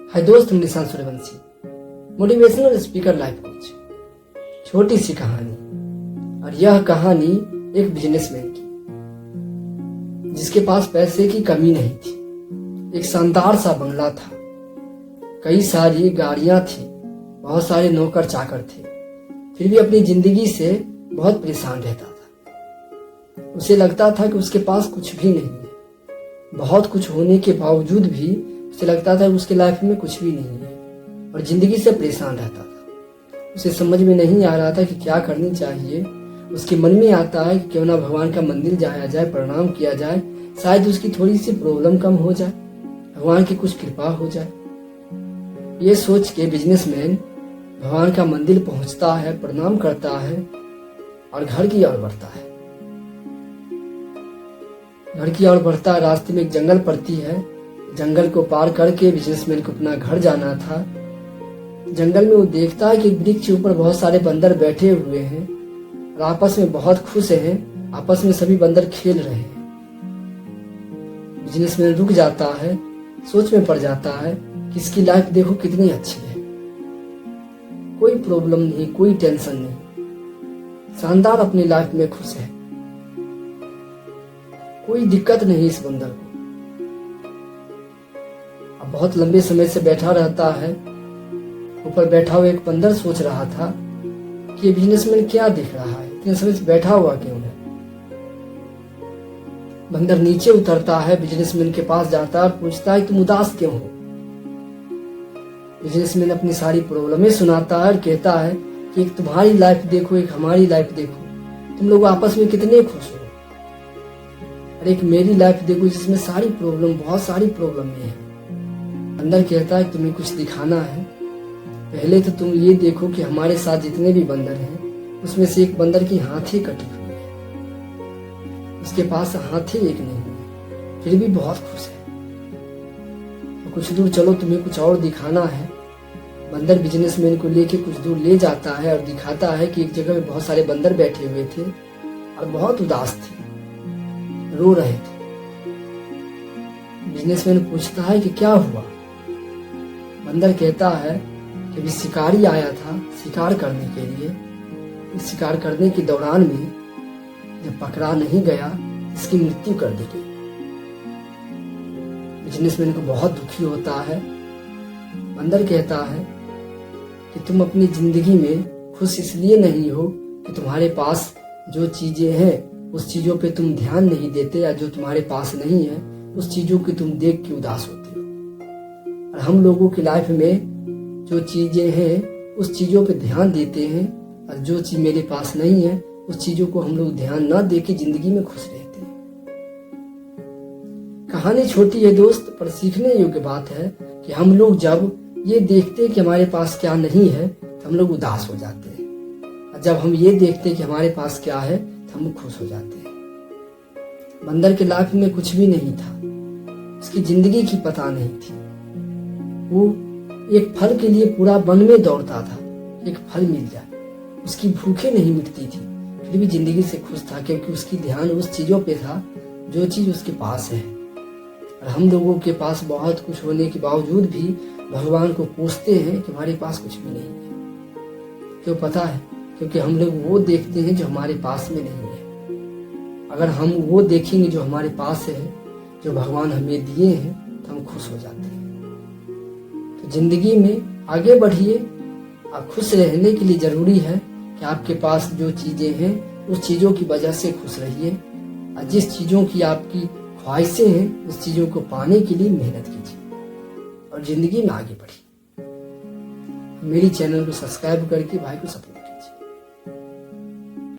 हाय दोस्त, हम निशान Suryavanshi, motivational speaker, life coach. छोटी सी कहानी, और यह कहानी एक बिजनेसमैन की जिसके पास पैसे की कमी नहीं थी। एक शानदार सा बंगला था, कई सारी गाड़ियां थी, बहुत सारे नौकर चाकर थे, फिर भी अपनी जिंदगी से बहुत परेशान रहता था। उसे लगता था कि उसके पास कुछ भी नहीं है। बहुत कुछ होने के बावजूद भी उसे लगता था कि उसके लाइफ में कुछ भी नहीं है और जिंदगी से परेशान रहता था। उसे समझ में नहीं आ रहा था कि क्या करनी चाहिए। उसके मन में आता है कि क्यों ना भगवान का मंदिर जाया जाए, प्रणाम किया जाए, शायद उसकी थोड़ी सी प्रॉब्लम कम हो जाए, भगवान की कुछ कृपा हो जाए। ये सोच के बिजनेसमैन भगवान का मंदिर पहुंचता है, प्रणाम करता है और घर की ओर बढ़ता है। घर की ओर बढ़ता है, रास्ते में एक जंगल पड़ती है। जंगल को पार करके बिजनेसमैन को अपना घर जाना था। जंगल में वो देखता है कि वृक्ष के ऊपर बहुत सारे बंदर बैठे हुए हैं और आपस में बहुत खुश हैं। आपस में सभी बंदर खेल रहे हैं। बिजनेसमैन रुक जाता है, सोच में पड़ जाता है कि इसकी लाइफ देखो कितनी अच्छी है, कोई प्रॉब्लम नहीं, कोई टेंशन नहीं, शानदार अपनी लाइफ में खुश है, कोई दिक्कत नहीं इस बंदर को। अब बहुत लंबे समय से बैठा रहता है। ऊपर बैठा हुआ एक बंदर सोच रहा था कि ये बिजनेसमैन क्या दिख रहा है, इतने समय से बैठा हुआ क्यों है। बंदर नीचे उतरता है, बिजनेसमैन के पास जाता है, पूछता है तुम उदास क्यों हो। बिजनेसमैन अपनी सारी प्रॉब्लमें सुनाता है और कहता है कि एक तुम्हारी लाइफ देखो, एक हमारी लाइफ देखो, तुम लोग आपस में कितने खुश हो, और एक मेरी लाइफ देखो जिसमें सारी प्रॉब्लम, बहुत सारी प्रॉब्लम है। बंदर कहता है तुम्हें कुछ दिखाना है, पहले तो तुम ये देखो कि हमारे साथ जितने भी बंदर हैं उसमें से एक बंदर की हाथी कटी हुई है, उसके पास हाथी एक नहीं है, फिर भी बहुत खुश है। तो कुछ दूर चलो, तुम्हें कुछ और दिखाना है। बंदर बिजनेसमैन को लेके कुछ दूर ले जाता है और दिखाता है कि एक जगह में बहुत सारे बंदर बैठे हुए थे और बहुत उदास थे, रो रहे थे। बिजनेसमैन पूछता है कि क्या हुआ। बंदर कहता है कि अभी शिकारी आया था शिकार करने के लिए। इस शिकार करने के दौरान में जब पकड़ा नहीं गया, इसकी मृत्यु कर दी गई। बिजनेसमैन को बहुत दुखी होता है। बंदर कहता है कि तुम अपनी जिंदगी में खुश इसलिए नहीं हो कि तुम्हारे पास जो चीजें हैं उस चीजों पे तुम ध्यान नहीं देते, या जो तुम्हारे पास नहीं है उस चीजों की तुम देख के उदास होते हो। और हम लोगों की लाइफ में जो चीजें हैं उस चीजों पे ध्यान देते हैं, और जो चीज मेरे पास नहीं है उस चीजों को हम लोग ध्यान ना दे के जिंदगी में खुश रहते हैं। कहानी छोटी है दोस्त, पर सीखने योग्य बात है कि हम लोग जब ये देखते हैं कि हमारे पास क्या नहीं है तो हम लोग उदास हो जाते हैं, और जब हम ये देखते हैं कि हमारे पास क्या है तो हम खुश हो जाते हैं। बंदर के लाइफ में कुछ भी नहीं था, उसकी जिंदगी की पता नहीं थी। वो एक फल के लिए पूरा वन में दौड़ता था, एक फल मिल जाए, उसकी भूखे नहीं मिटती थी, फिर भी जिंदगी से खुश था, क्योंकि उसकी ध्यान उस चीजों पे था जो चीज उसके पास है। और हम लोगों के पास बहुत कुछ होने के बावजूद भी भगवान को कोसते हैं कि हमारे पास कुछ भी नहीं है। क्यों पता है? क्योंकि हम लोग वो देखते हैं जो हमारे पास में नहीं है। अगर हम वो देखेंगे जो हमारे पास है, जो भगवान हमें दिए हैं, तो हम खुश हो जाते हैं। तो जिंदगी में आगे बढ़िए। आप खुश रहने के लिए जरूरी है कि आपके पास जो चीजें हैं उस चीजों की वजह से खुश रहिए, और जिस चीजों की आपकी ख्वाहिशें हैं उस चीजों को पाने के लिए मेहनत कीजिए और जिंदगी में आगे बढ़िए। मेरी चैनल को सब्सक्राइब करके भाई को सपोर्ट